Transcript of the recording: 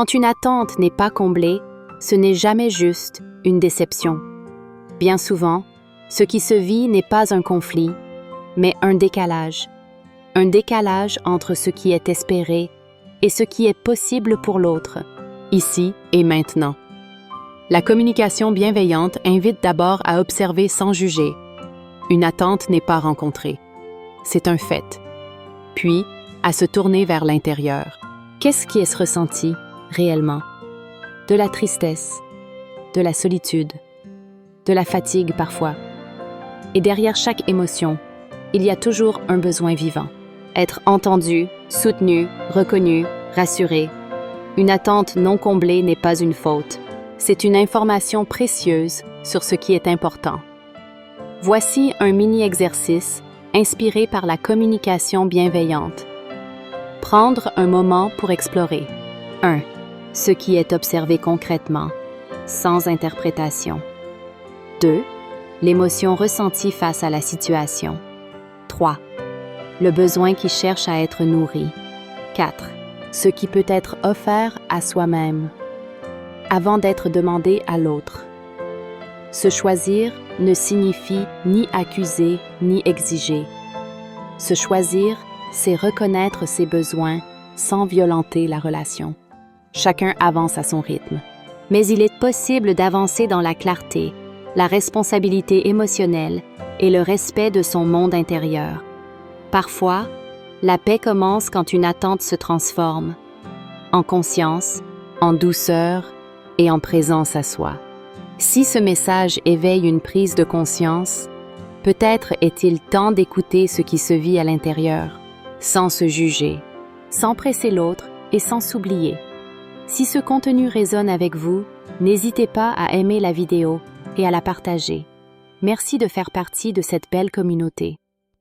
Quand une attente n'est pas comblée, ce n'est jamais juste une déception. Bien souvent, ce qui se vit n'est pas un conflit, mais un décalage. Un décalage entre ce qui est espéré et ce qui est possible pour l'autre, ici et maintenant. La communication bienveillante invite d'abord à observer sans juger. Une attente n'est pas rencontrée. C'est un fait. Puis, à se tourner vers l'intérieur. Qu'est-ce qui est ressenti réellement? De la tristesse, de la solitude, de la fatigue parfois. Et derrière chaque émotion, il y a toujours un besoin vivant. Être entendu, soutenu, reconnu, rassuré. Une attente non comblée n'est pas une faute. C'est une information précieuse sur ce qui est important. Voici un mini-exercice inspiré par la communication bienveillante. Prendre un moment pour explorer. 1. Ce qui est observé concrètement, sans interprétation. 2. L'émotion ressentie face à la situation. 3. Le besoin qui cherche à être nourri. 4. Ce qui peut être offert à soi-même, avant d'être demandé à l'autre. Se choisir ne signifie ni accuser ni exiger. Se choisir, c'est reconnaître ses besoins sans violenter la relation. Chacun avance à son rythme. Mais il est possible d'avancer dans la clarté, la responsabilité émotionnelle et le respect de son monde intérieur. Parfois, la paix commence quand une attente se transforme, en conscience, en douceur et en présence à soi. Si ce message éveille une prise de conscience, peut-être est-il temps d'écouter ce qui se vit à l'intérieur, sans se juger, sans presser l'autre et sans s'oublier. Si ce contenu résonne avec vous, n'hésitez pas à aimer la vidéo et à la partager. Merci de faire partie de cette belle communauté.